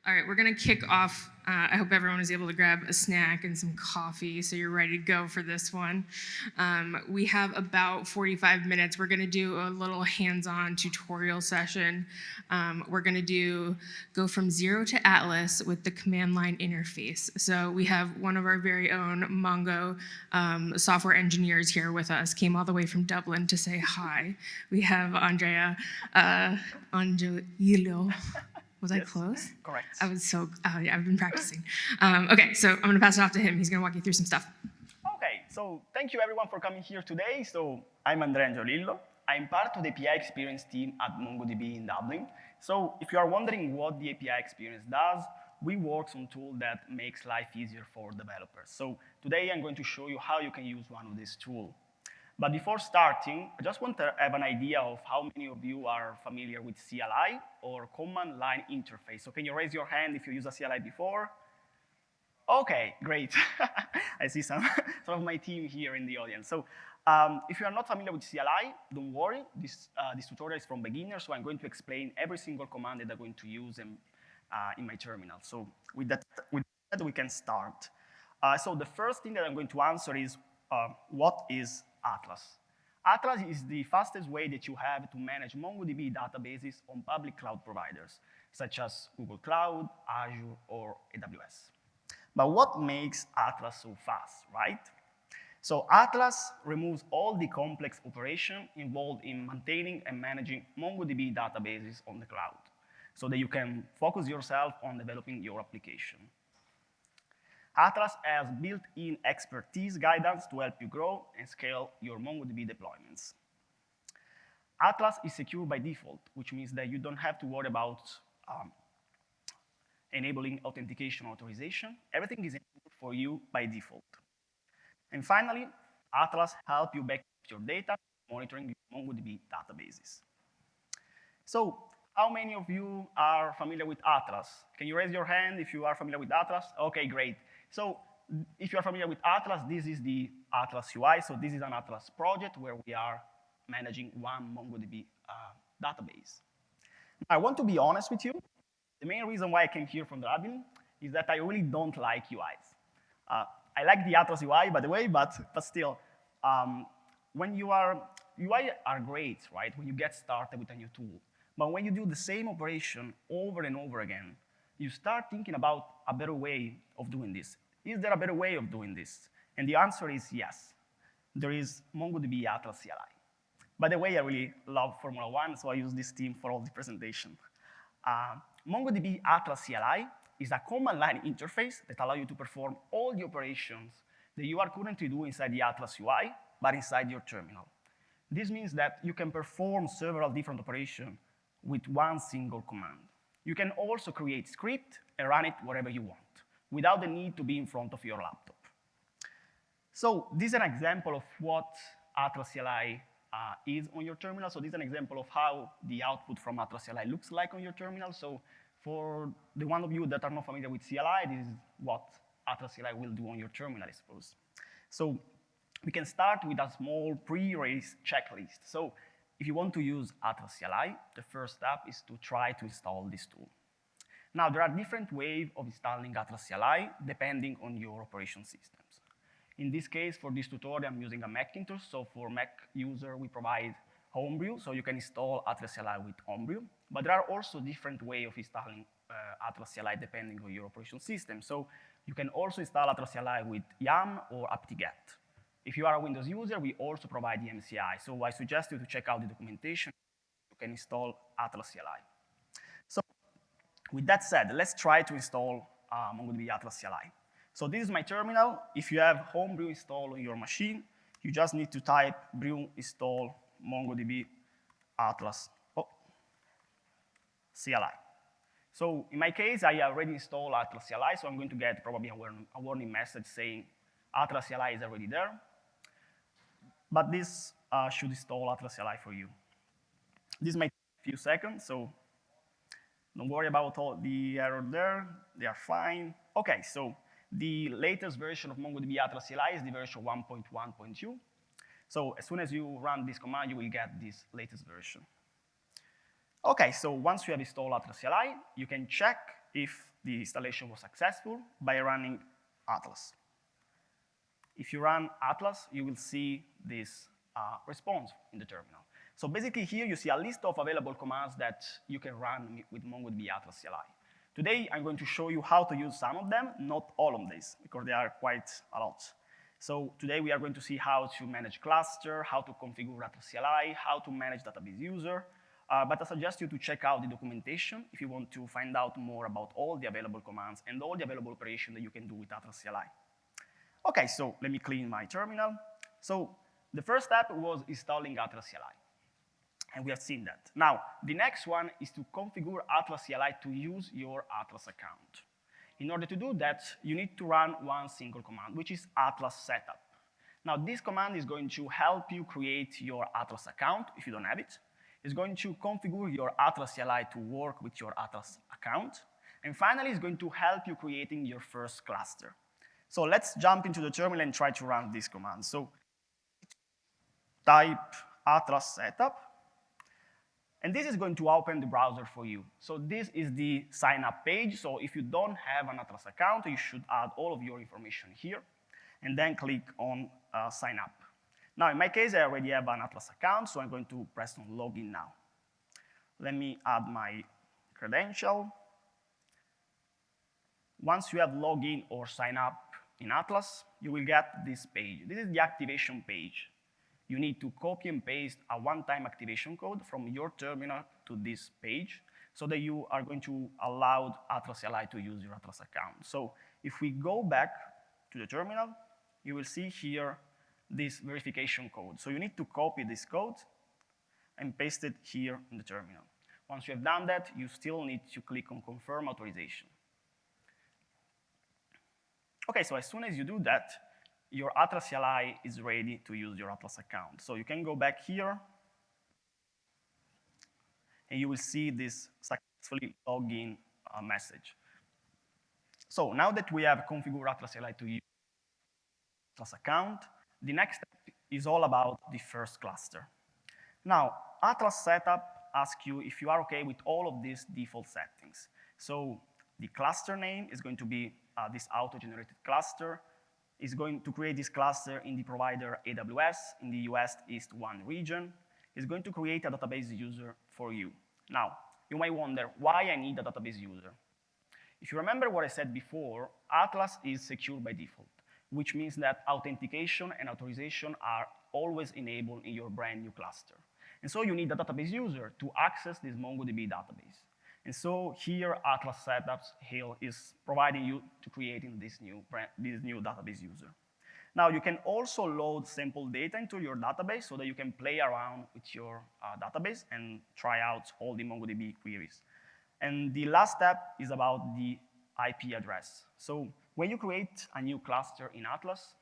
All right, we're going to kick off. I hope everyone is able to grab a snack and some coffee so you're ready to go for this one. We have about 45 minutes. We're going to do a little hands-on tutorial session. We're going to go from 0 to Atlas with the command line interface. So we have one of our very own Mongo software engineers here with us, came all the way from Dublin to say hi. We have Andrea Angelillo. Was I close? Correct. I was yeah, I've been practicing. Okay, so I'm gonna pass it off to him. He's gonna walk you through some stuff. Okay, so thank you everyone for coming here today. So I'm Andrea Angelillo. I'm part of the API experience team at MongoDB in Dublin. So if you are wondering what the API experience does, we work on tools that makes life easier for developers. So today I'm going to show you how you can use one of these tools. But before starting, I just want to have an idea of how many of you are familiar with CLI or command line interface. So can you raise your hand if you use a CLI before? Okay, great. I see some of my team here in the audience. So if you are not familiar with CLI, don't worry. This tutorial is from beginners, so I'm going to explain every single command that I'm going to use in my terminal. So with that, we can start. So the first thing that I'm going to answer is, what is Atlas? Atlas is the fastest way that you have to manage MongoDB databases on public cloud providers, such as Google Cloud, Azure, or AWS. But what makes Atlas so fast, right? So Atlas removes all the complex operation involved in maintaining and managing MongoDB databases on the cloud, so that you can focus yourself on developing your application. Atlas has built-in expertise guidance to help you grow and scale your MongoDB deployments. Atlas is secure by default, which means that you don't have to worry about enabling authentication authorization. Everything is enabled for you by default. And finally, Atlas helps you back up your data, monitoring your MongoDB databases. So how many of you are familiar with Atlas? Can you raise your hand if you are familiar with Atlas? Okay, great. So if you are familiar with Atlas, this is the Atlas UI. So this is an Atlas project where we are managing one MongoDB database. I want to be honest with you. The main reason why I came here from the admin is that I really don't like UIs. I like the Atlas UI, by the way, but still, when UI are great, right, when you get started with a new tool. But when you do the same operation over and over again, you start thinking about a better way of doing this. Is there a better way of doing this? And the answer is yes. There is MongoDB Atlas CLI. By the way, I really love Formula One, so I use this team for all the presentation. MongoDB Atlas CLI is a command line interface that allows you to perform all the operations that you are currently doing inside the Atlas UI, but inside your terminal. This means that you can perform several different operations with one single command. You can also create script and run it wherever you want, without the need to be in front of your laptop. So this is an example of what Atlas CLI is on your terminal. So this is an example of how the output from Atlas CLI looks like on your terminal. So for the one of you that are not familiar with CLI, this is what Atlas CLI will do on your terminal, I suppose. So we can start with a small pre-race checklist. So if you want to use Atlas CLI, the first step is to try to install this tool. Now, there are different ways of installing Atlas CLI depending on your operation systems. In this case, for this tutorial, I'm using a Macintosh. So for Mac user, we provide Homebrew, so you can install Atlas CLI with Homebrew. But there are also different ways of installing Atlas CLI depending on your operation system. So you can also install Atlas CLI with yum or apt-get. If you are a Windows user, we also provide the MCI. So I suggest you to check out the documentation. You can install Atlas CLI. So with that said, let's try to install MongoDB Atlas CLI. So this is my terminal. If you have Homebrew installed on your machine, you just need to type brew install MongoDB Atlas CLI. So in my case, I already installed Atlas CLI, so I'm going to get probably a warning message saying Atlas CLI is already there. But this should install Atlas CLI for you. This might take a few seconds, so don't worry about all the error there. They are fine. OK, so the latest version of MongoDB Atlas CLI is the version 1.1.2. So as soon as you run this command, you will get this latest version. OK, so once you have installed Atlas CLI, you can check if the installation was successful by running Atlas. If you run Atlas, you will see this response in the terminal. So basically here you see a list of available commands that you can run with MongoDB Atlas CLI. Today I'm going to show you how to use some of them, not all of these, because they are quite a lot. So today we are going to see how to manage cluster, how to configure Atlas CLI, how to manage database user. But I suggest you to check out the documentation if you want to find out more about all the available commands and all the available operations that you can do with Atlas CLI. Okay, so let me clean my terminal. So the first step was installing Atlas CLI. And we have seen that. Now, the next one is to configure Atlas CLI to use your Atlas account. In order to do that, you need to run one single command, which is Atlas setup. Now, this command is going to help you create your Atlas account if you don't have it. It's going to configure your Atlas CLI to work with your Atlas account. And finally, it's going to help you creating your first cluster. So let's jump into the terminal and try to run this command. So type Atlas setup. And this is going to open the browser for you. So this is the sign up page. So if you don't have an Atlas account, you should add all of your information here and then click on sign up. Now, in my case, I already have an Atlas account, so I'm going to press on login now. Let me add my credential. Once you have login or sign up in Atlas, you will get this page. This is the activation page. You need to copy and paste a one-time activation code from your terminal to this page so that you are going to allow Atlas CLI to use your Atlas account. So if we go back to the terminal, you will see here this verification code. So you need to copy this code and paste it here in the terminal. Once you have done that, you still need to click on confirm authorization. Okay, so as soon as you do that, your Atlas CLI is ready to use your Atlas account. So you can go back here, and you will see this successfully login message. So now that we have configured Atlas CLI to use Atlas account, the next step is all about the first cluster. Now, Atlas setup asks you if you are OK with all of these default settings. So the cluster name is going to be this auto-generated cluster. Is going to create this cluster in the provider AWS in the US East 1 region. It's going to create a database user for you. Now, you might wonder why I need a database user. If you remember what I said before, Atlas is secure by default, which means that authentication and authorization are always enabled in your brand new cluster. And so you need a database user to access this MongoDB database. And so here, Atlas Setups is providing you to creating this new database user. Now, you can also load sample data into your database so that you can play around with your database and try out all the MongoDB queries. And the last step is about the IP address. So when you create a new cluster in Atlas,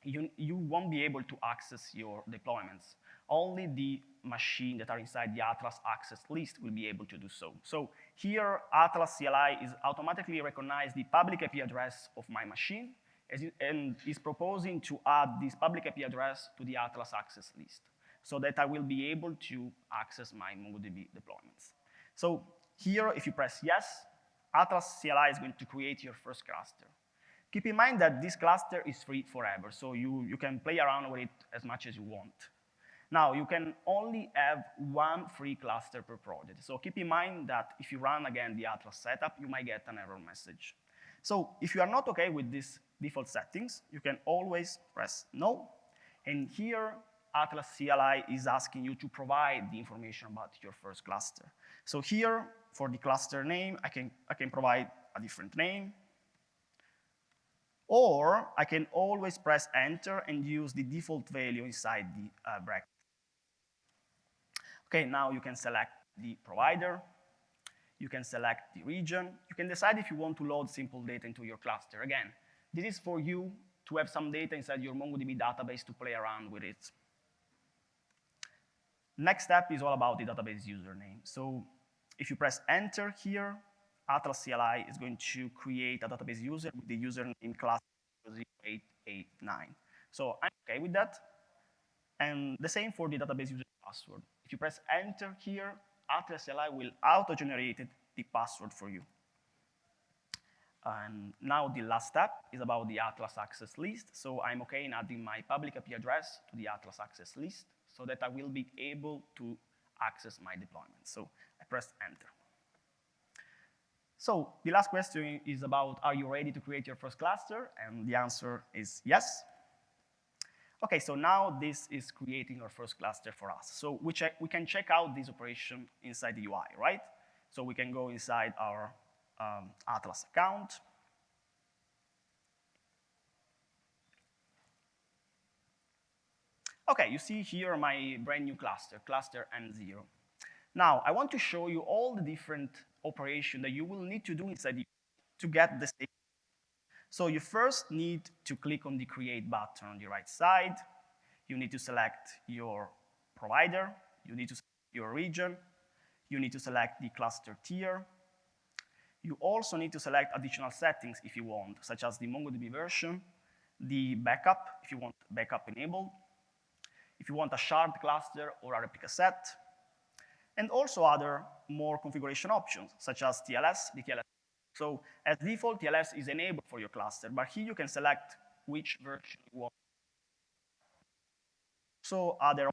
you won't be able to access your deployments. Only the machine that are inside the Atlas access list will be able to do so. So here, Atlas CLI is automatically recognize the public IP address of my machine and is proposing to add this public IP address to the Atlas access list so that I will be able to access my MongoDB deployments. So here, if you press yes, Atlas CLI is going to create your first cluster. Keep in mind that this cluster is free forever, so you can play around with it as much as you want. Now, you can only have one free cluster per project. So keep in mind that if you run again the Atlas setup, you might get an error message. So if you are not OK with these default settings, you can always press no. And here, Atlas CLI is asking you to provide the information about your first cluster. So here, for the cluster name, I can provide a different name. Or I can always press enter and use the default value inside the bracket. Okay, now you can select the provider. You can select the region. You can decide if you want to load simple data into your cluster. Again, this is for you to have some data inside your MongoDB database to play around with it. Next step is all about the database username. So if you press enter here, Atlas CLI is going to create a database user with the username class 0889. So I'm OK with that. And the same for the database user password. If you press enter here, Atlas CLI will auto-generate the password for you. And now the last step is about the Atlas access list. So I'm okay in adding my public IP address to the Atlas access list so that I will be able to access my deployment. So I press enter. So the last question is about, are you ready to create your first cluster? And the answer is yes. Okay, so now this is creating our first cluster for us. So we can check out this operation inside the UI, right? So we can go inside our Atlas account. Okay, you see here my brand new cluster, cluster N0. Now, I want to show you all the different operations that you will need to do inside to get the state. So you first need to click on the Create button on the right side. You need to select your provider. You need to select your region. You need to select the cluster tier. You also need to select additional settings if you want, such as the MongoDB version, the backup, if you want backup enabled, if you want a shard cluster or a replica set, and also other more configuration options, such as TLS, the TLS. So as default, TLS is enabled for your cluster, but here you can select which version you want. So other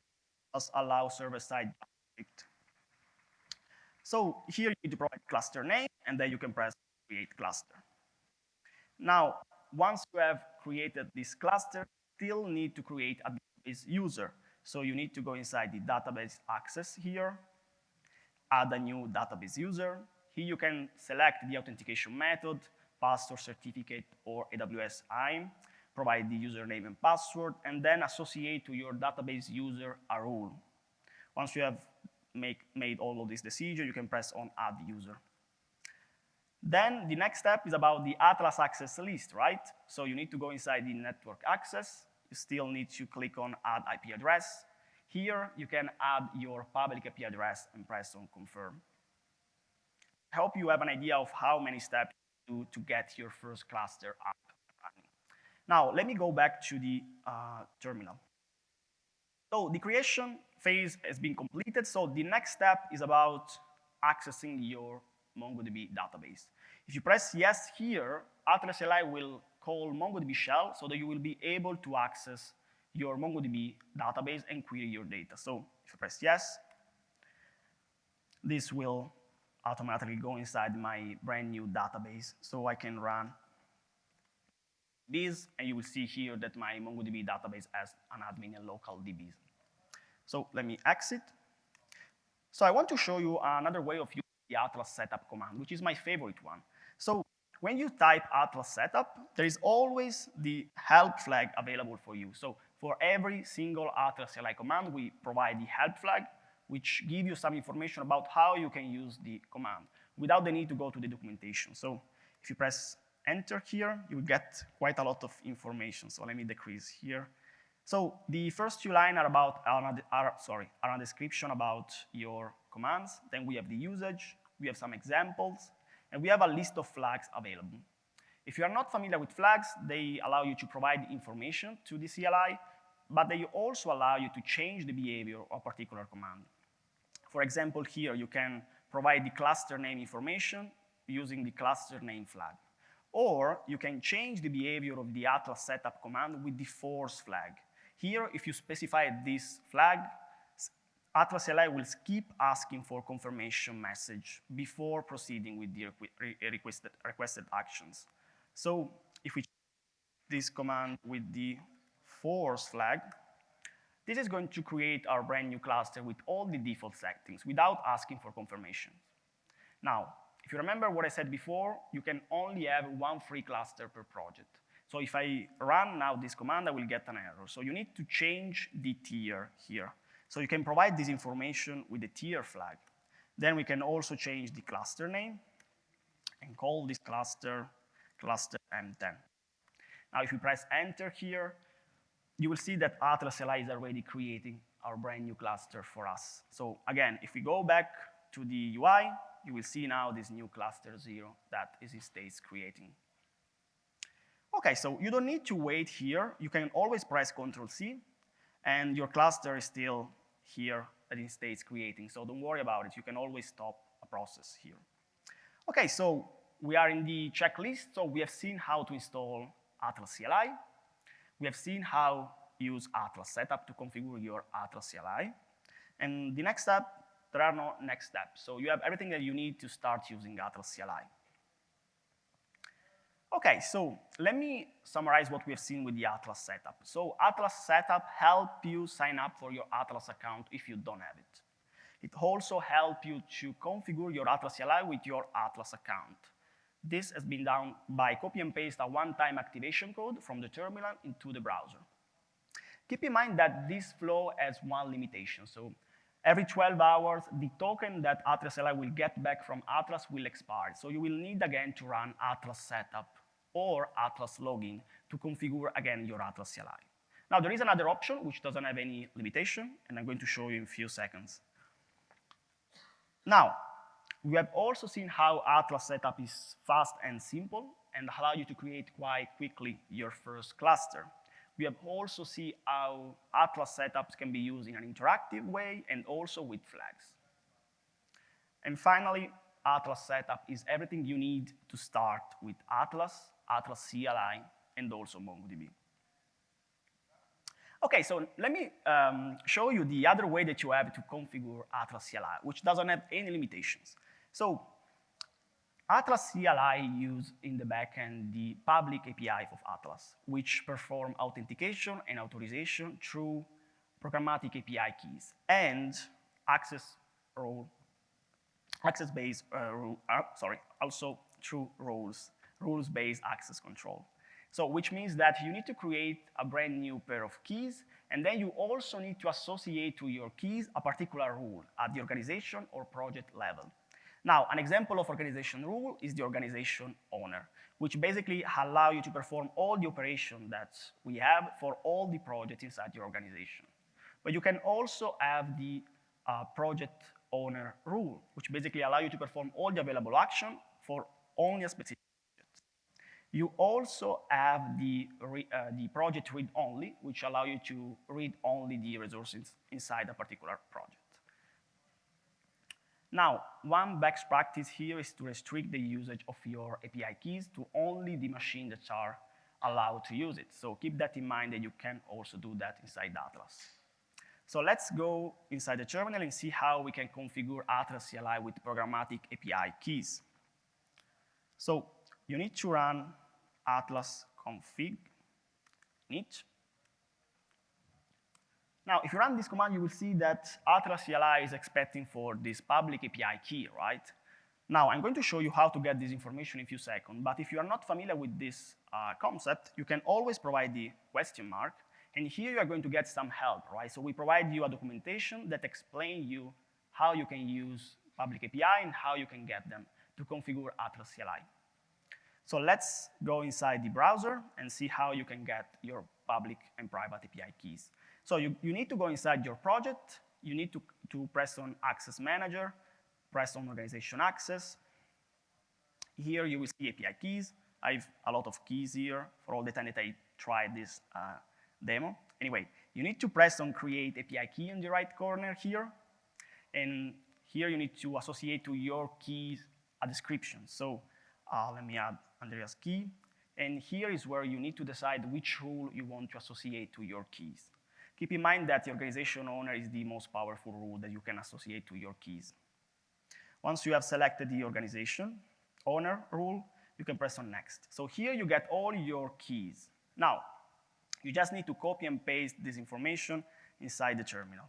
options allow server-side JavaScript. So here you need to provide cluster name, and then you can press Create Cluster. Now, once you have created this cluster, you still need to create a database user. So you need to go inside the database access here, add a new database user. Here you can select the authentication method, password certificate, or AWS IAM, provide the username and password, and then associate to your database user a role. Once you have made all of these decisions, you can press on Add User. Then the next step is about the Atlas access list, right? So you need to go inside the network access. You still need to click on Add IP address. Here, you can add your public IP address and press on Confirm. I hope you have an idea of how many steps you do to get your first cluster up and running. Now, let me go back to the terminal. So the creation phase has been completed. So the next step is about accessing your MongoDB database. If you press yes here, Atlas Cli will call MongoDB shell so that you will be able to access your MongoDB database and query your data. So if you press yes, this will automatically go inside my brand new database. So I can run this, and you will see here that my MongoDB database has an admin and local DBs. So let me exit. So I want to show you another way of using the Atlas setup command, which is my favorite one. So when you type Atlas setup, there is always the help flag available for you. So for every single Atlas CLI command, we provide the help flag, which gives you some information about how you can use the command without the need to go to the documentation. So if you press enter here, you will get quite a lot of information. So let me decrease here. So the first two lines are about a description about your commands. Then we have the usage, we have some examples, and we have a list of flags available. If you are not familiar with flags, they allow you to provide information to the CLI, but they also allow you to change the behavior of a particular command. For example, here you can provide the cluster name information using the cluster name flag. Or you can change the behavior of the Atlas setup command with the force flag. Here, if you specify this flag, Atlas CLI will skip asking for confirmation message before proceeding with the requested actions. So if we change this command with the force flag, this is going to create our brand new cluster with all the default settings without asking for confirmation. Now, if you remember what I said before, you can only have one free cluster per project. So if I run now this command, I will get an error. So you need to change the tier here. So you can provide this information with the tier flag. Then we can also change the cluster name and call this cluster M10. Now if you press enter here, you will see that Atlas CLI is already creating our brand new cluster for us. So again, if we go back to the UI, you will see now this new cluster 0 that is in states creating. Okay, so you don't need to wait here. You can always press Ctrl+C, and your cluster is still here that in states creating. So don't worry about it. You can always stop a process here. Okay, so we are in the checklist, so we have seen how to install Atlas CLI. We have seen how to use Atlas Setup to configure your Atlas CLI. And the next step, there are no next steps. So you have everything that you need to start using Atlas CLI. Okay, so let me summarize what we have seen with the Atlas Setup. So Atlas Setup helps you sign up for your Atlas account if you don't have it. It also helps you to configure your Atlas CLI with your Atlas account. This has been done by copy and paste a one-time activation code from the terminal into the browser. Keep in mind that this flow has one limitation. So every 12 hours, the token that Atlas CLI will get back from Atlas will expire. So you will need again to run Atlas Setup or Atlas Login to configure again your Atlas CLI. Now there is another option which doesn't have any limitation, and I'm going to show you in a few seconds. Now, we have also seen how Atlas Setup is fast and simple and allow you to create quite quickly your first cluster. We have also seen how Atlas Setups can be used in an interactive way and also with flags. And finally, Atlas Setup is everything you need to start with Atlas, Atlas CLI, and also MongoDB. Okay, so let me show you the other way that you have to configure Atlas CLI, which doesn't have any limitations. So Atlas CLI uses in the backend the public API of Atlas, which perform authentication and authorization through programmatic API keys and also through rules-based access control. So which means that you need to create a brand new pair of keys, and then you also need to associate to your keys a particular rule at the organization or project level. Now, an example of organization rule is the organization owner, which basically allow you to perform all the operation that we have for all the projects inside your organization. But you can also have the project owner rule, which basically allow you to perform all the available action for only a specific project. You also have the project read-only, which allow you to read only the resources inside a particular project. Now, one best practice here is to restrict the usage of your API keys to only the machines that are allowed to use it. So keep that in mind that you can also do that inside Atlas. So let's go inside the terminal and see how we can configure Atlas CLI with programmatic API keys. So you need to run atlas config init. Now, if you run this command, you will see that Atlas CLI is expecting for this public API key, right? Now, I'm going to show you how to get this information in a few seconds, but if you are not familiar with this concept, you can always provide the question mark, and here you are going to get some help, right? So we provide you a documentation that explains you how you can use public API and how you can get them to configure Atlas CLI. So let's go inside the browser and see how you can get your public and private API keys. So you need to go inside your project. You need to press on Access Manager, press on Organization Access. Here you will see API keys. I have a lot of keys here for all the time that I tried this demo. Anyway, you need to press on Create API Key in the right corner here. And here you need to associate to your keys a description. So let me add Andrea's key. And here is where you need to decide which rule you want to associate to your keys. Keep in mind that the organization owner is the most powerful rule that you can associate to your keys. Once you have selected the organization owner rule, you can press on Next. So here you get all your keys. Now, you just need to copy and paste this information inside the terminal.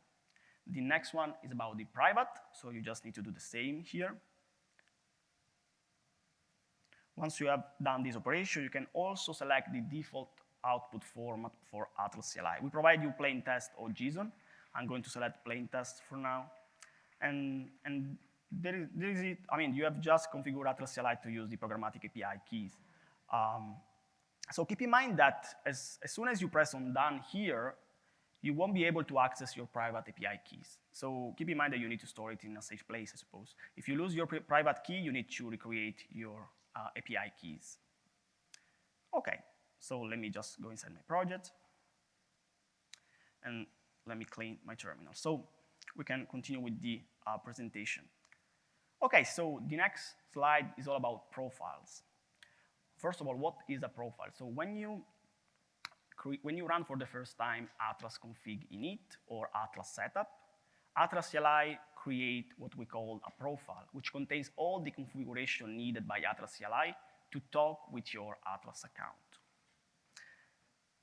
The next one is about the private, so you just need to do the same here. Once you have done this operation, you can also select the default output format for Atlas CLI. We provide you plain text or JSON. I'm going to select plain text for now. And there is it. I mean, you have just configured Atlas CLI to use the programmatic API keys. So keep in mind that as soon as you press on Done here, you won't be able to access your private API keys. So keep in mind that you need to store it in a safe place, I suppose. If you lose your private key, you need to recreate your API keys. Okay. So let me just go inside my project, and let me clean my terminal. So we can continue with the presentation. Okay, so the next slide is all about profiles. First of all, what is a profile? So when you run for the first time Atlas config init or Atlas setup, Atlas CLI create what we call a profile, which contains all the configuration needed by Atlas CLI to talk with your Atlas account.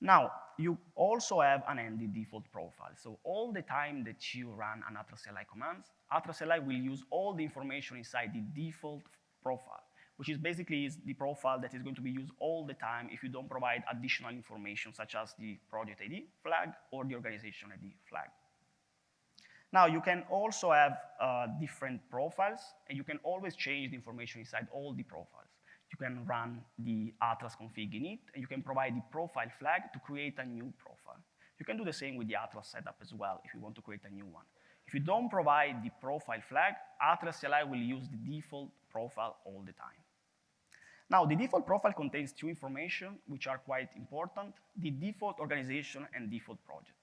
Now, you also have an handy default profile. So all the time that you run an Atlas CLI commands, Atlas CLI will use all the information inside the default profile, which is basically the profile that is going to be used all the time if you don't provide additional information such as the project ID flag or the organization ID flag. Now, you can also have different profiles, and you can always change the information inside all the profiles. You can run the Atlas config init, and you can provide the profile flag to create a new profile. You can do the same with the Atlas setup as well if you want to create a new one. If you don't provide the profile flag, Atlas CLI will use the default profile all the time. Now, the default profile contains two information which are quite important, the default organization and default project.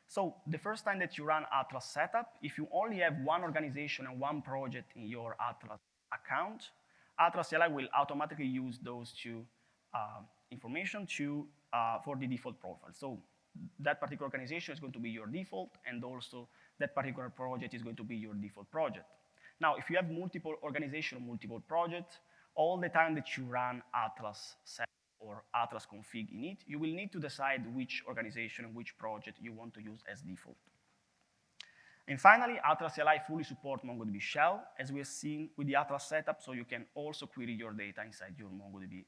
So the first time that you run Atlas setup, if you only have one organization and one project in your Atlas account, Atlas CLI will automatically use those two information for the default profile. So that particular organization is going to be your default, and also that particular project is going to be your default project. Now, if you have multiple organizations, multiple projects, all the time that you run Atlas setup or Atlas config init, you will need to decide which organization and which project you want to use as default. And finally, Atlas CLI fully supports MongoDB shell, as we have seen with the Atlas setup, so you can also query your data inside your MongoDB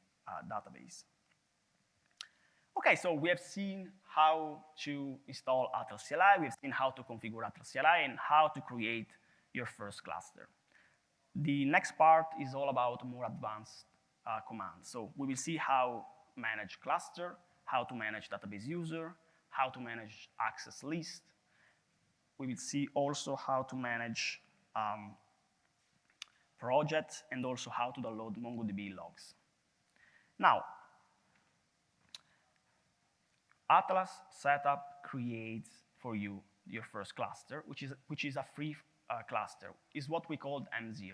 database. Okay, so we have seen how to install Atlas CLI, we've seen how to configure Atlas CLI, and how to create your first cluster. The next part is all about more advanced commands. So we will see how to manage cluster, how to manage database user, how to manage access list. We will see also how to manage projects and also how to download MongoDB logs. Now, Atlas setup creates for you your first cluster, which is a free cluster, is what we call M0.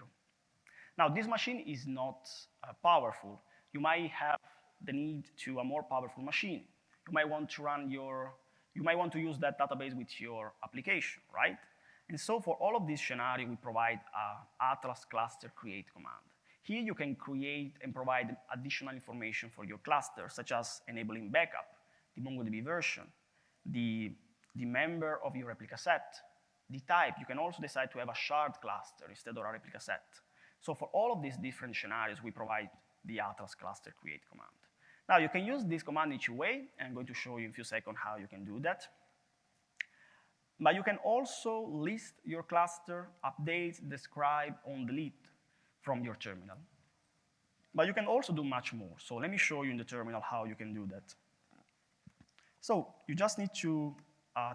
Now, this machine is not powerful. You might have the need to a more powerful machine. You might want to use that database with your application, right? And so for all of this scenario, we provide a Atlas cluster create command. Here you can create and provide additional information for your cluster, such as enabling backup, the MongoDB version, the member of your replica set, the type. You can also decide to have a shard cluster instead of a replica set. So for all of these different scenarios, we provide the Atlas cluster create command. Now, you can use this command in two ways, and I'm going to show you in a few seconds how you can do that. But you can also list your cluster, update, describe, on delete from your terminal. But you can also do much more. So let me show you in the terminal how you can do that. So you just need to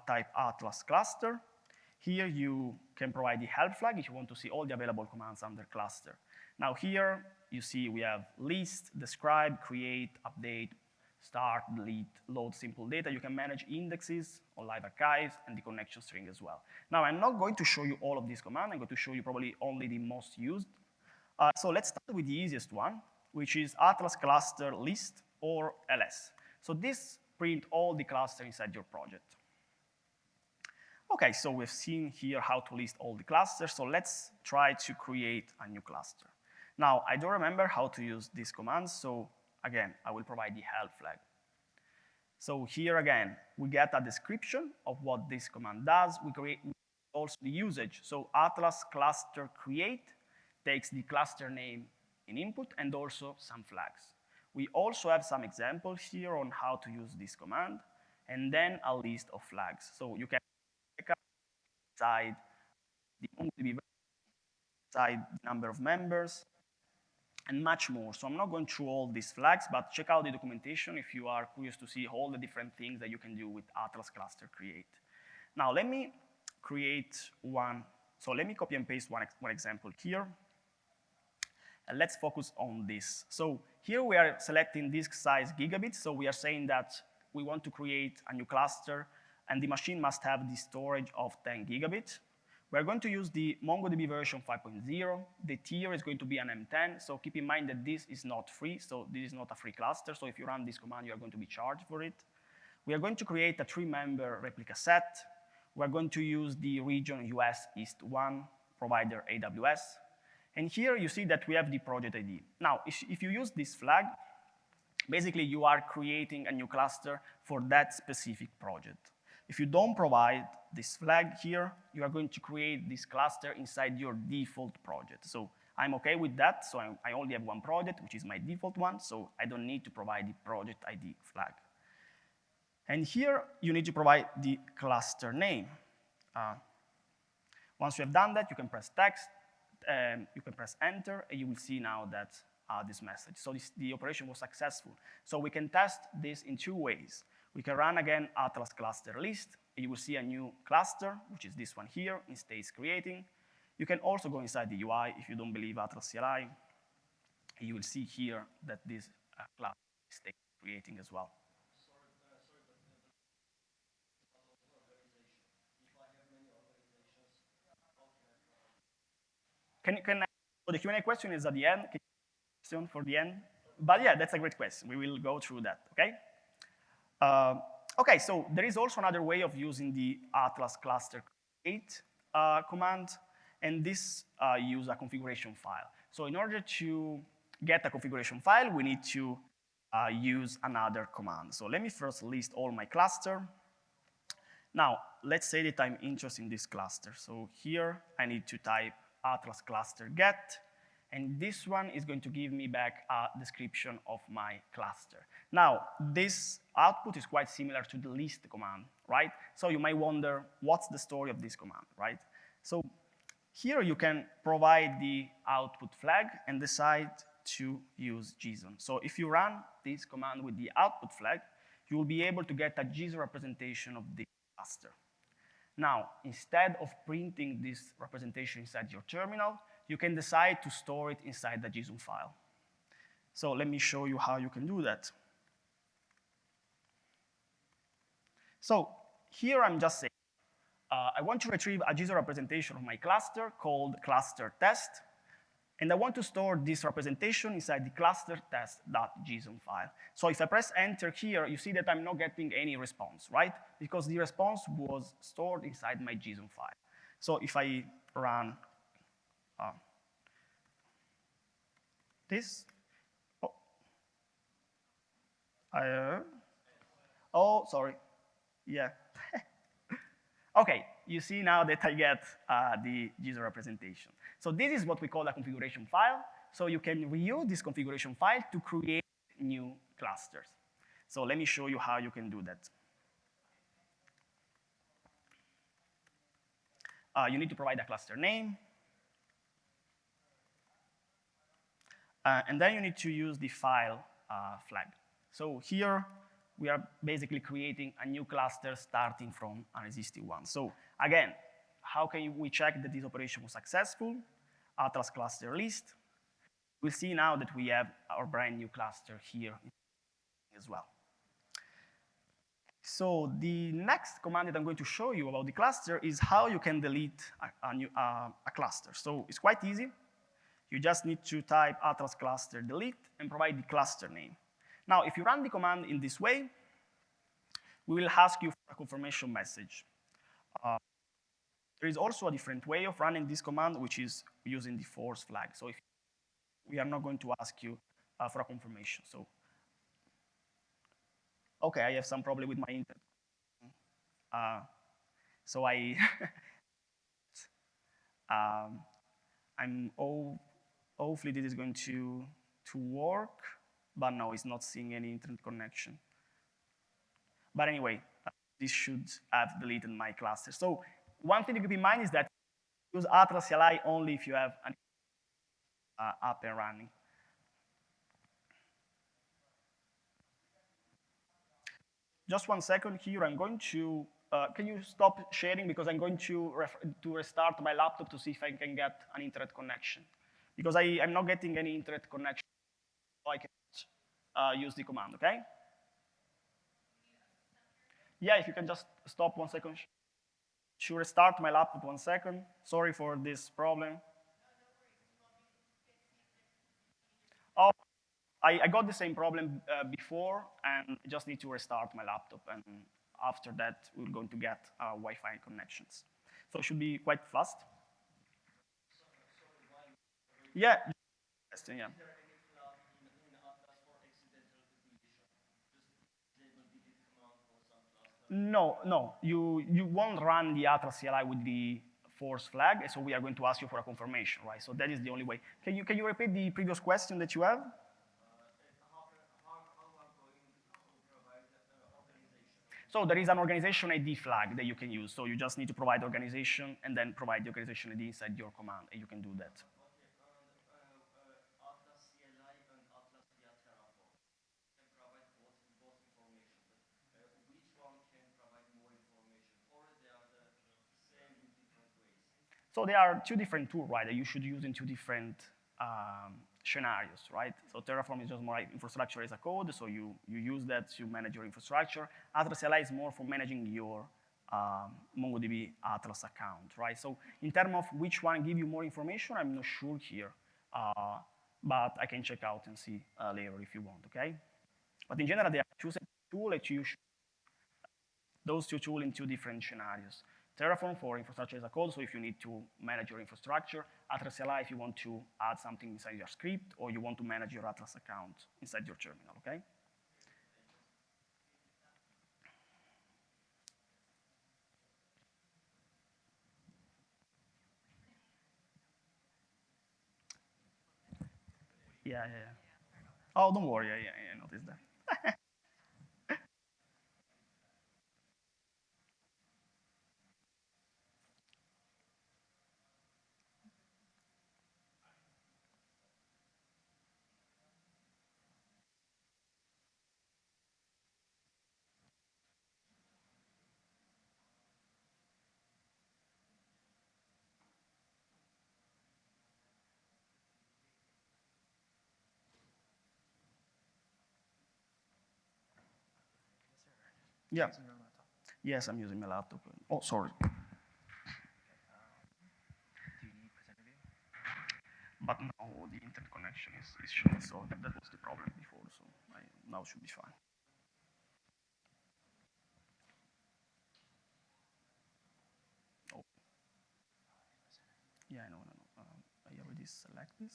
type Atlas cluster. Here you can provide the help flag if you want to see all the available commands under cluster. Now here you see we have list, describe, create, update, start, delete, load simple data. You can manage indexes on live archives and the connection string as well. Now I'm not going to show you all of these commands. I'm going to show you probably only the most used. So let's start with the easiest one, which is Atlas cluster list or ls. So this print all the cluster inside your project. Okay, so we've seen here how to list all the clusters, so let's try to create a new cluster. Now, I don't remember how to use these commands, so again, I will provide the help flag. So here again, we get a description of what this command does. We create also the usage. So Atlas cluster create takes the cluster name in input and also some flags. We also have some examples here on how to use this command, and then a list of flags. So you can check out inside the MongoDB, inside the number of members, and much more. So I'm not going through all these flags, but check out the documentation if you are curious to see all the different things that you can do with Atlas cluster create. Now let me create one. So let me copy and paste one example here. And let's focus on this. So here we are selecting disk size gigabits. So we are saying that we want to create a new cluster, and the machine must have the storage of 10 gigabits. We're going to use the MongoDB version 5.0. The tier is going to be an M10, so keep in mind that this is not free, so this is not a free cluster, so if you run this command, you are going to be charged for it. We are going to create a 3-member replica set. We're going to use the region US East 1, provider AWS. And here you see that we have the project ID. Now, if you use this flag, basically you are creating a new cluster for that specific project. If you don't provide this flag here, you are going to create this cluster inside your default project. So I'm okay with that, so I only have one project, which is my default one, so I don't need to provide the project ID flag. And here, you need to provide the cluster name. Once you have done that, you can press text, you can press enter, and you will see now that this message. So the operation was successful. So we can test this in 2 ways. We can run again Atlas cluster list, and you will see a new cluster, which is this one here, in states creating. You can also go inside the UI if you don't believe Atlas CLI, and you will see here that this cluster is state creating as well. So the Q&A question is at the end. Question for the end. But yeah, that's a great question. We will go through that, okay? Okay, so there is also another way of using the Atlas cluster create command, and this use a configuration file. So in order to get a configuration file, we need to use another command. So let me first list all my cluster. Now, let's say that I'm interested in this cluster. So here, I need to type Atlas cluster get, and this one is going to give me back a description of my cluster. Now, this output is quite similar to the list command, right? So you might wonder, what's the story of this command, right? So here you can provide the output flag and decide to use JSON. So if you run this command with the output flag, you will be able to get a JSON representation of the cluster. Now, instead of printing this representation inside your terminal, you can decide to store it inside the JSON file. So let me show you how you can do that. So here I'm just saying, I want to retrieve a JSON representation of my cluster called cluster test, and I want to store this representation inside the cluster test.json file. So if I press enter here, you see that I'm not getting any response, right? Because the response was stored inside my JSON file. So if I run this, oh, sorry, yeah. Okay, you see now that I get the JSON representation. So this is what we call a configuration file. So you can reuse this configuration file to create new clusters. So let me show you how you can do that. You need to provide a cluster name. And then you need to use the file flag. So here, we are basically creating a new cluster starting from an existing one. So again, how can we check that this operation was successful? Atlas cluster list. We'll see now that we have our brand new cluster here as well. So the next command that I'm going to show you about the cluster is how you can delete a cluster. So it's quite easy. You just need to type Atlas cluster delete and provide the cluster name. Now, if you run the command in this way, we will ask you for a confirmation message. There is also a different way of running this command, which is using the force flag. So we are not going to ask you for a confirmation. So, okay, I have some problem with my internet. So hopefully this is going to work, but no, it's not seeing any internet connection. But anyway, this should have deleted my cluster. So one thing to keep in mind is that use Atlas CLI only if you have an up and running. Just 1 second here. I'm going to, can you stop sharing? Because I'm going to restart my laptop to see if I can get an internet connection. Because I'm not getting any internet connection, so I can use the command, okay? Yeah, if you can just stop 1 second. Should restart my laptop 1 second. Sorry for this problem. Oh, I got the same problem before, and I just need to restart my laptop, and after that, we're going to get Wi-Fi connections. So it should be quite fast. Yeah. Yeah. No, no, you won't run the Atlas CLI with the force flag, so we are going to ask you for a confirmation, right? So that is the only way. Can you repeat the previous question that you have? So there is an organization ID flag that you can use. So you just need to provide organization and then provide the organization ID inside your command, and you can do that. So there are two different tools, right, that you should use in two different scenarios, right? So Terraform is just more like infrastructure as a code, so you use that to manage your infrastructure. Atlas CLI is more for managing your MongoDB Atlas account, right? So in terms of which one give you more information, I'm not sure here, but I can check out and see later if you want, okay? But in general, there are two tools that you should those two tools in two different scenarios. Terraform for infrastructure as a code, so if you need to manage your infrastructure. Atlas CLI if you want to add something inside your script, or you want to manage your Atlas account inside your terminal, okay? Yeah, yeah, yeah. Oh, don't worry, I noticed that. Yeah. Yes, I'm using my laptop. Oh, sorry. But now the internet connection is short, so that was the problem before, so now should be fine. Oh, yeah, I know, no, no. I already select this.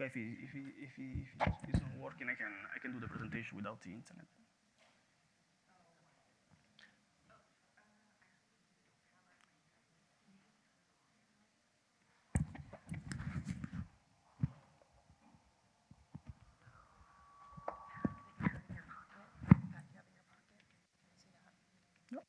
Okay, if it's not working, I can do the presentation without the internet. Yep.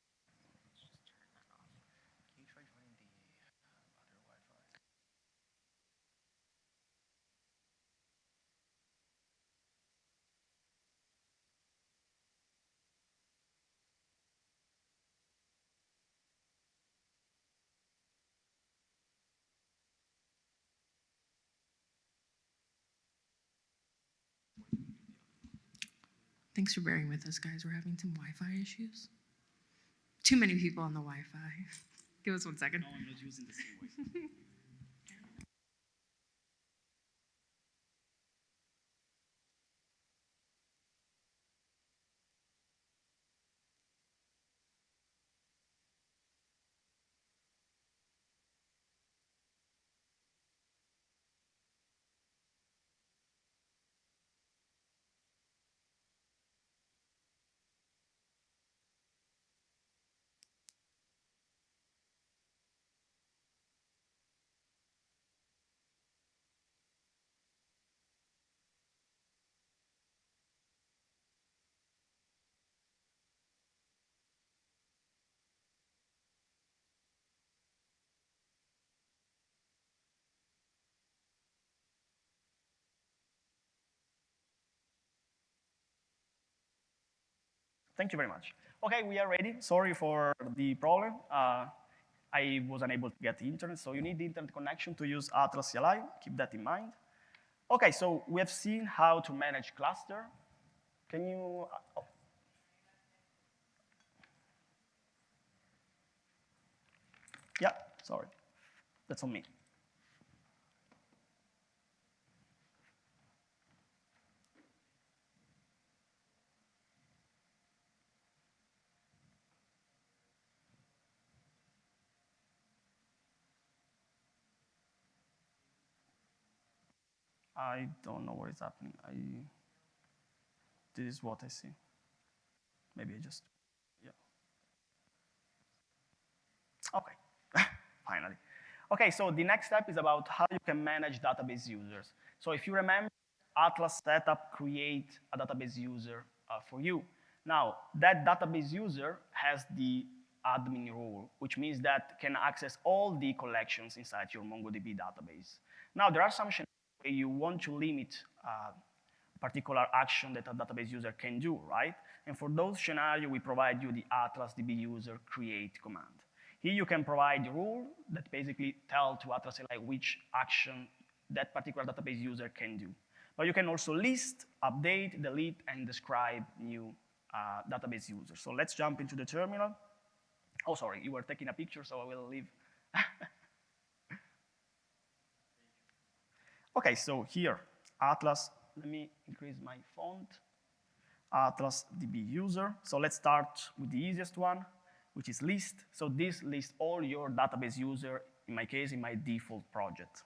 Thanks for bearing with us, guys. We're having some Wi-Fi issues. Too many people on the Wi-Fi. Give us 1 second. No, I'm not using the same Wi-Fi. Thank you very much. Okay, we are ready. Sorry for the problem. I was unable to get the internet, so you need the internet connection to use Atlas CLI. Keep that in mind. Okay, so we have seen how to manage cluster. Can you? Oh, yeah, sorry. That's on me. I don't know what is happening. This is what I see. Maybe I just, yeah. Okay, finally. Okay, so the next step is about how you can manage database users. So if you remember, Atlas setup create a database user for you. Now, that database user has the admin role, which means that can access all the collections inside your MongoDB database. Now, there are some scenarios where you want to limit particular action that a database user can do, right? And for those scenarios, we provide you the Atlas DB user create command. Here you can provide a rule that basically tell to Atlas CLI which action that particular database user can do. But you can also list, update, delete, and describe new database users. So let's jump into the terminal. Oh, sorry, you were taking a picture, so I will leave. Okay, so here, Atlas, let me increase my font. Atlas DB user. So let's start with the easiest one, which is list. So this lists all your database user, in my case, in my default project.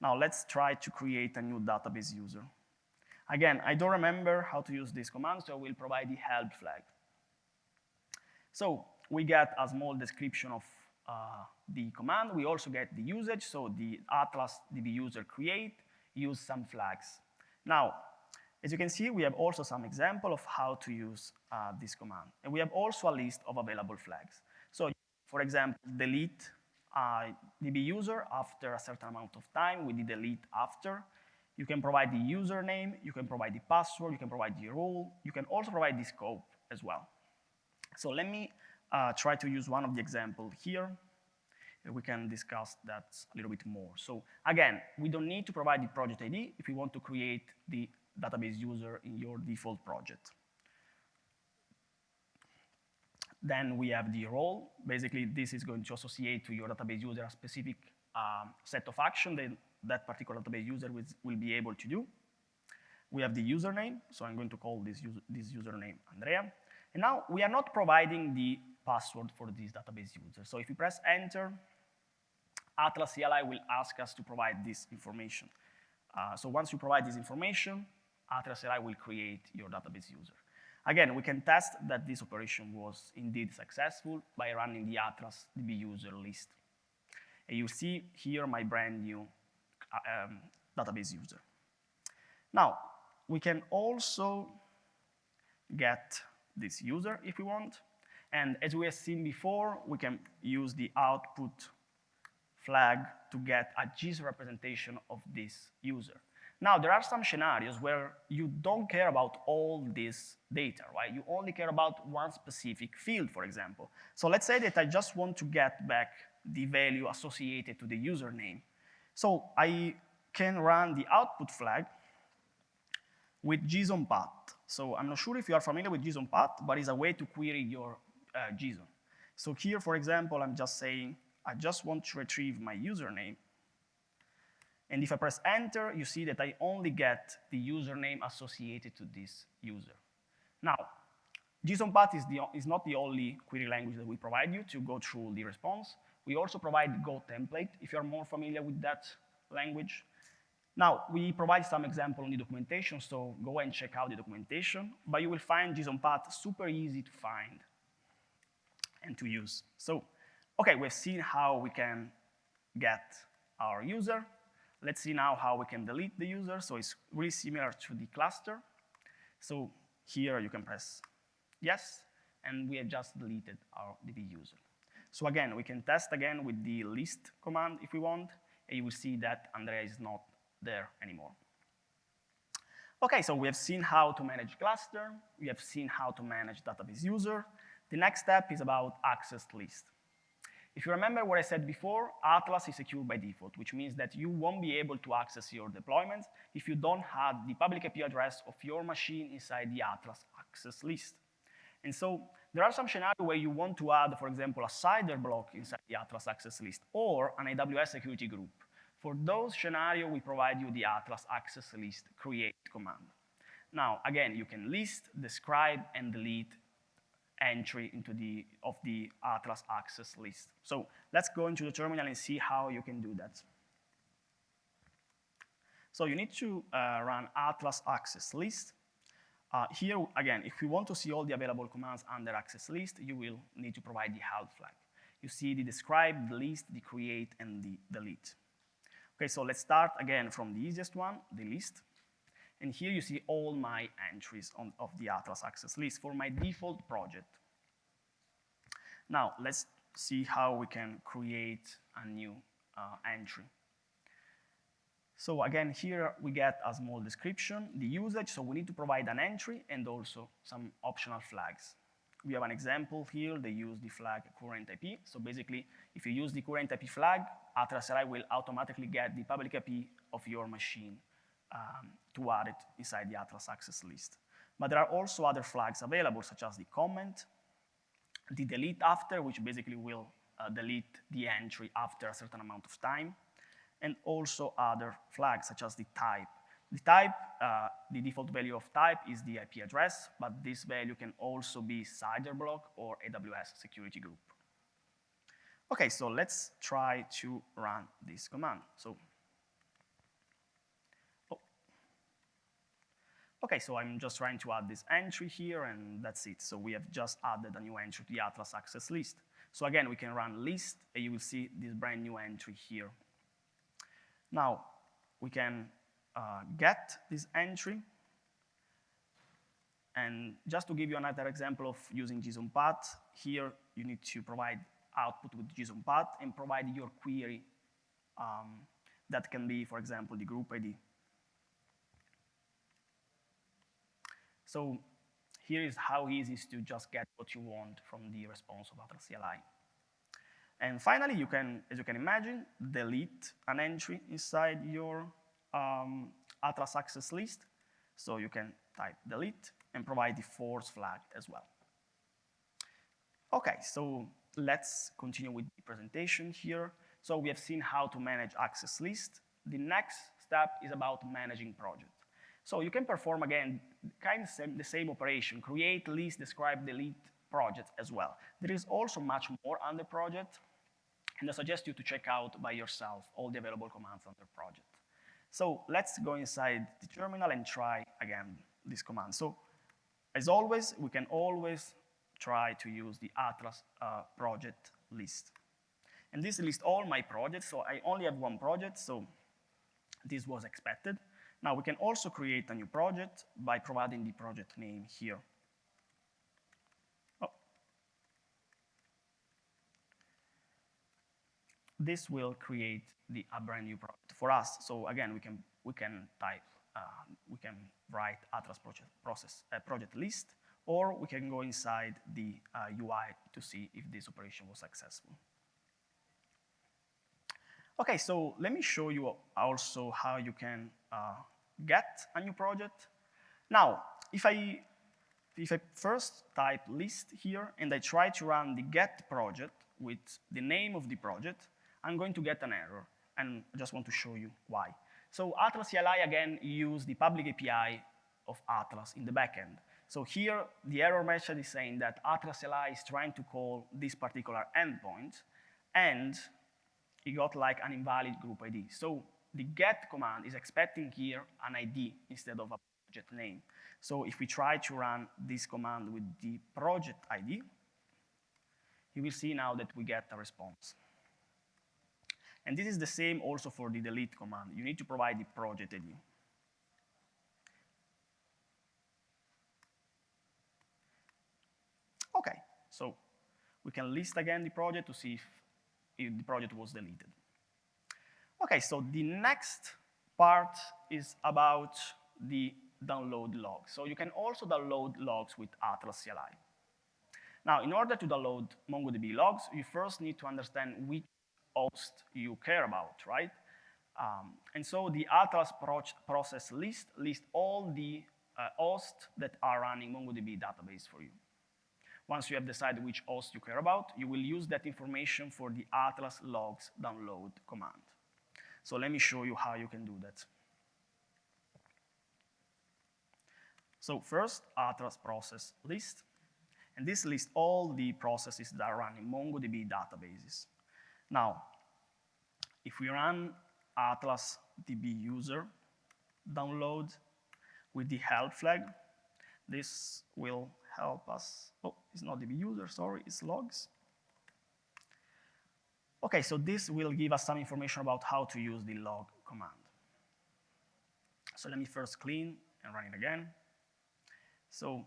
Now let's try to create a new database user. Again, I don't remember how to use this command, so I will provide the help flag. So we get a small description of the command. We also get the usage, so the Atlas DB user create, use some flags. Now, as you can see, we have also some example of how to use this command. And we have also a list of available flags. So for example, delete DB user after a certain amount of time with the delete after. You can provide the username, you can provide the password, you can provide the role, you can also provide the scope as well. So let me try to use one of the examples here. We can discuss that a little bit more. So again, we don't need to provide the project ID if we want to create the database user in your default project. Then we have the role. Basically, this is going to associate to your database user a specific set of action that that particular database user will be able to do. We have the username, so I'm going to call this username Andrea. And now we are not providing the password for this database user. So if you press enter, Atlas CLI will ask us to provide this information. So once you provide this information, Atlas CLI will create your database user. Again, we can test that this operation was indeed successful by running the Atlas DB user list. And you see here my brand new database user. Now, we can also get this user if we want. And as we have seen before, we can use the output flag to get a JSON representation of this user. Now, there are some scenarios where you don't care about all this data, right? You only care about one specific field, for example. So let's say that I just want to get back the value associated to the username. So I can run the output flag with JSON path. So I'm not sure if you are familiar with JSON path, but it's a way to query your JSON. So here, for example, I'm just saying, I just want to retrieve my username. And if I press enter, you see that I only get the username associated to this user. Now, JSON path is not the only query language that we provide you to go through the response. We also provide Go template, if you're more familiar with that language. Now, we provide some example in the documentation, so go and check out the documentation, but you will find JSON path super easy to find and to use. So, okay, we've seen how we can get our user. Let's see now how we can delete the user. So it's really similar to the cluster. So here you can press yes, and we have just deleted our DB user. So again, we can test again with the list command if we want, and you will see that Andrea is not there anymore. Okay, so we have seen how to manage cluster. We have seen how to manage database user. The next step is about access list. If you remember what I said before, Atlas is secure by default, which means that you won't be able to access your deployments if you don't have the public IP address of your machine inside the Atlas access list. And so there are some scenarios where you want to add, for example, a CIDR block inside the Atlas access list or an AWS security group. For those scenarios, we provide you the Atlas access list create command. Now, again, you can list, describe, and delete entry into the Atlas access list. So let's go into the terminal and see how you can do that. So you need to run Atlas access list. Here, again, if you want to see all the available commands under access list, you will need to provide the help flag. You see the describe, the list, the create, and the delete. Okay, so let's start again from the easiest one, the list. And here you see all my entries of the Atlas access list for my default project. Now, let's see how we can create a new entry. So again, here we get a small description, the usage, so we need to provide an entry and also some optional flags. We have an example here, they use the flag current IP. So basically, if you use the current IP flag, Atlas CLI will automatically get the public IP of your machine to add it inside the Atlas access list. But there are also other flags available, such as the comment, the delete after, which basically will delete the entry after a certain amount of time, and also other flags, such as the type. The type, the default value of type is the IP address, but this value can also be CIDR block or AWS security group. Okay, so let's try to run this command. Okay, so I'm just trying to add this entry here, and that's it. So we have just added a new entry to the Atlas access list. So again, we can run list, and you will see this brand new entry here. Now, we can get this entry. And just to give you another example of using JSON path, here you need to provide output with JSON path and provide your query that can be, for example, the group ID. So here is how easy it is to just get what you want from the response of Atlas CLI. And finally, you can, as you can imagine, delete an entry inside your Atlas access list. So you can type delete and provide the force flag as well. Okay, so let's continue with the presentation here. So we have seen how to manage access list. The next step is about managing project. So you can perform, again, kind of the same operation, create, list, describe, delete project as well. There is also much more under project, and I suggest you to check out by yourself all the available commands under project. So let's go inside the terminal and try again this command. So as always, we can always try to use the Atlas project list. And this lists all my projects, so I only have one project, so this was expected. Now we can also create a new project by providing the project name here. Oh. This will create a brand new project for us. So again, we can write Atlas project list, or we can go inside the UI to see if this operation was successful. Okay, so let me show you also how you can get a new project. Now, if I first type list here and I try to run the get project with the name of the project, I'm going to get an error, and I just want to show you why. So Atlas CLI, again, use the public API of Atlas in the backend. So here, the error message is saying that Atlas CLI is trying to call this particular endpoint, and it got like an invalid group ID. So the get command is expecting here an ID instead of a project name. So if we try to run this command with the project ID, you will see now that we get a response. And this is the same also for the delete command. You need to provide the project ID. Okay, so we can list again the project to see if the project was deleted. Okay, so the next part is about the download logs. So you can also download logs with Atlas CLI. Now, in order to download MongoDB logs, you first need to understand which host you care about, right? And so the Atlas process list lists all the hosts that are running MongoDB database for you. Once you have decided which host you care about, you will use that information for the Atlas logs download command. So let me show you how you can do that. So first, Atlas process list. And this lists all the processes that are running MongoDB databases. Now, if we run Atlas DB user download with the help flag, this will help us. Oh, it's not DB user, sorry, it's logs. Okay, so this will give us some information about how to use the log command. So let me first clean and run it again. So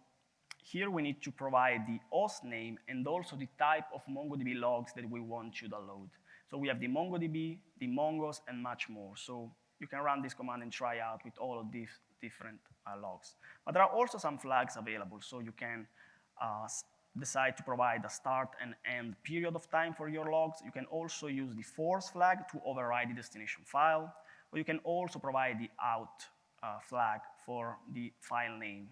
here we need to provide the host name and also the type of MongoDB logs that we want to download. So we have the MongoDB, the Mongos, and much more. So you can run this command and try out with all of these different logs. But there are also some flags available, so you can decide to provide a start and end period of time for your logs. You can also use the force flag to override the destination file, or you can also provide the out flag for the file name.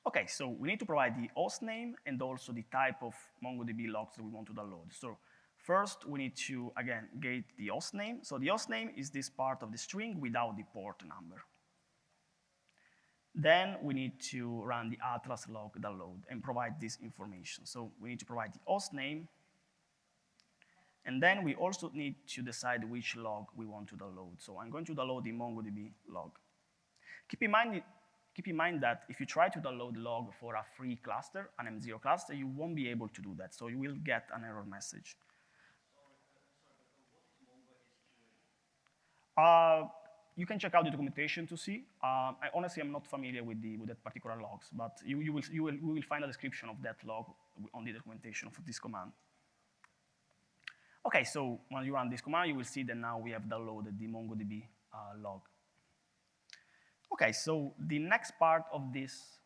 Okay, so we need to provide the host name and also the type of MongoDB logs that we want to download. So first, we need to, again, get the host name. So the host name is this part of the string without the port number. Then we need to run the Atlas log download and provide this information. So we need to provide the host name. And then we also need to decide which log we want to download. So I'm going to download the MongoDB log. Keep in mind that if you try to download log for a free cluster, an M0 cluster, you won't be able to do that. So you will get an error message. You can check out the documentation to see. Honestly, I'm not familiar with that particular logs, but you will find a description of that log on the documentation of this command. Okay, so when you run this command, you will see that now we have downloaded the MongoDB log. Okay, so the next part of this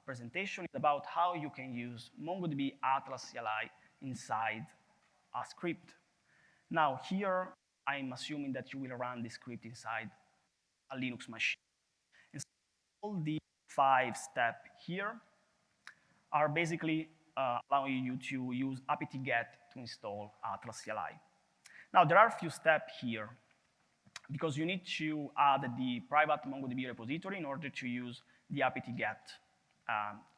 presentation is about how you can use MongoDB Atlas CLI inside a script. Now here, I'm assuming that you will run the script inside a Linux machine. And so all the 5 steps here are basically allowing you to use apt-get to install Atlas CLI. Now, there are a few steps here because you need to add the private MongoDB repository in order to use the apt-get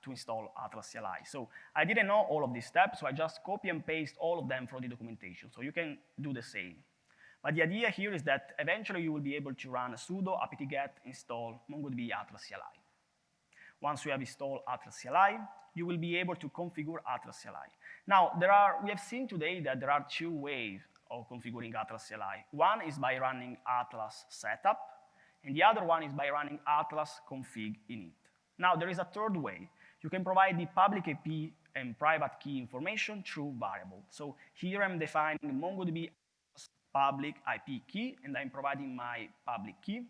to install Atlas CLI. So I didn't know all of these steps, so I just copy and paste all of them from the documentation. So you can do the same. But the idea here is that eventually you will be able to run a sudo apt-get install MongoDB Atlas CLI. Once you have installed Atlas CLI, you will be able to configure Atlas CLI. Now, we have seen today that there are 2 ways of configuring Atlas CLI. One is by running Atlas setup, and the other one is by running Atlas config init. Now, there is a third way. You can provide the public IP and private key information through variable. So here I'm defining MongoDB public IP key, and I'm providing my public key.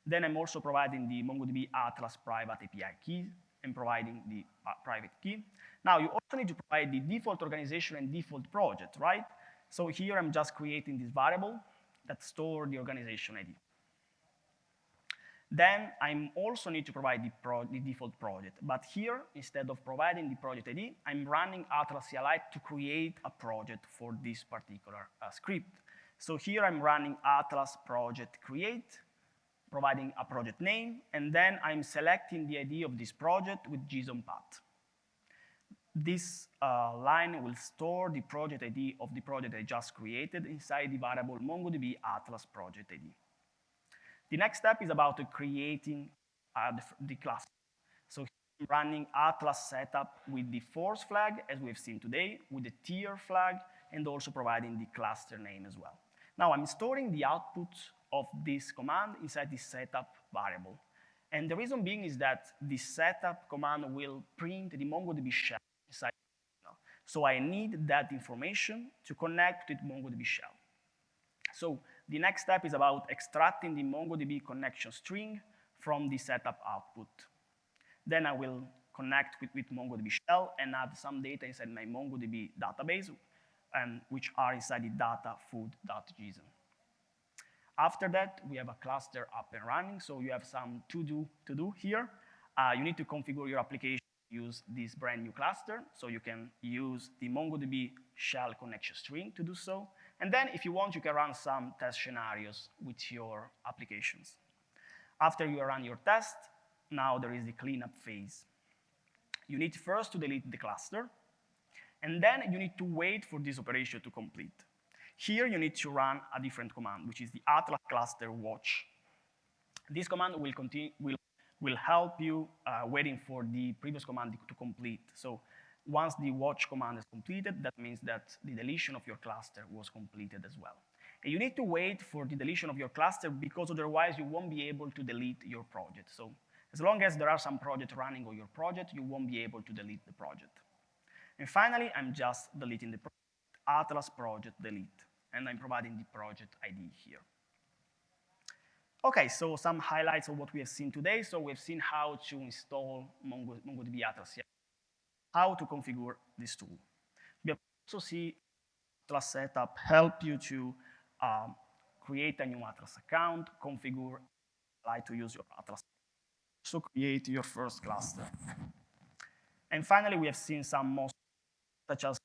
Then I'm also providing the MongoDB Atlas private API key and providing the private key. Now, you also need to provide the default organization and default project, right? So here I'm just creating this variable that stores the organization ID. Then I also need to provide the default project. But here, instead of providing the project ID, I'm running Atlas CLI to create a project for this particular script. So here I'm running Atlas project create, providing a project name, and then I'm selecting the ID of this project with JSON path. This line will store the project ID of the project I just created inside the variable MongoDB Atlas project ID. The next step is about creating the cluster. So I'm running Atlas setup with the force flag, as we've seen today, with the tier flag, and also providing the cluster name as well. Now I'm storing the output of this command inside the setup variable. And the reason being is that the setup command will print the MongoDB shell inside. So I need that information to connect with MongoDB shell. So the next step is about extracting the MongoDB connection string from the setup output. Then I will connect with MongoDB shell and add some data inside my MongoDB database, which are inside the data food.json. After that, we have a cluster up and running, so you have some to do here. You need to configure your application to use this brand new cluster, so you can use the MongoDB shell connection string to do so. And then if you want, you can run some test scenarios with your applications. After you run your test, now there is the cleanup phase. You need first to delete the cluster, and then you need to wait for this operation to complete. Here you need to run a different command, which is the Atlas cluster watch. This command will help you waiting for the previous command to complete. So once the watch command is completed, that means that the deletion of your cluster was completed as well. And you need to wait for the deletion of your cluster because otherwise you won't be able to delete your project. So as long as there are some projects running on your project, you won't be able to delete the project. And finally, I'm just deleting the project, Atlas project delete, and I'm providing the project ID here. Okay, so some highlights of what we have seen today. So we've seen how to install MongoDB Atlas CLI, how to configure this tool. We have also seen Atlas setup help you to create a new Atlas account, configure, to use your Atlas, so create your first cluster. And finally, we have seen some most such as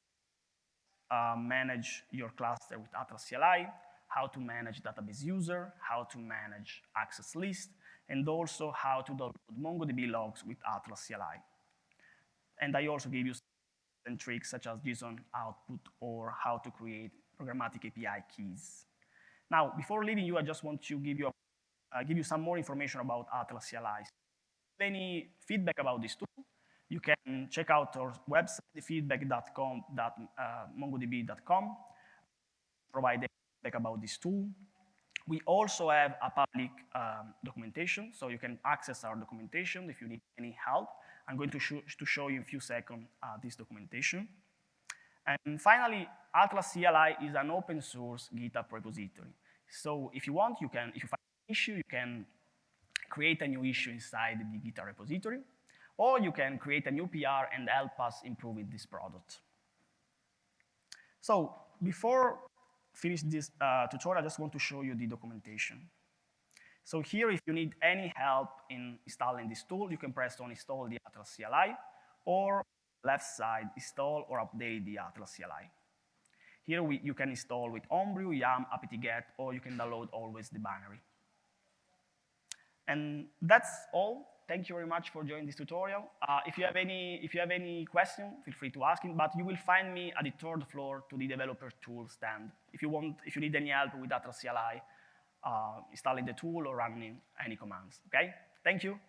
manage your cluster with Atlas CLI, how to manage database user, how to manage access list, and also how to download MongoDB logs with Atlas CLI. And I also gave you some tricks such as JSON output or how to create programmatic API keys. Now, before leaving you, I just want to give you some more information about Atlas CLI. Any feedback about this tool, you can check out our website, feedback.mongodb.com, provide feedback about this tool. We also have a public documentation, so you can access our documentation if you need any help. I'm going to show you in a few seconds this documentation. And finally, Atlas CLI is an open source GitHub repository. So if you want, if you find an issue, you can create a new issue inside the GitHub repository, or you can create a new PR and help us improve this product. So before finish this tutorial, I just want to show you the documentation. So here, if you need any help in installing this tool, you can press on install the Atlas CLI, or left side, install or update the Atlas CLI. Here you can install with Homebrew, YAM, apt-get, or you can download always the binary. And that's all. Thank you very much for joining this tutorial. If you have any question, feel free to ask him, but you will find me at the third floor to the developer tool stand. If you need any help with Atlas CLI, installing the tool or running any commands, okay? Thank you.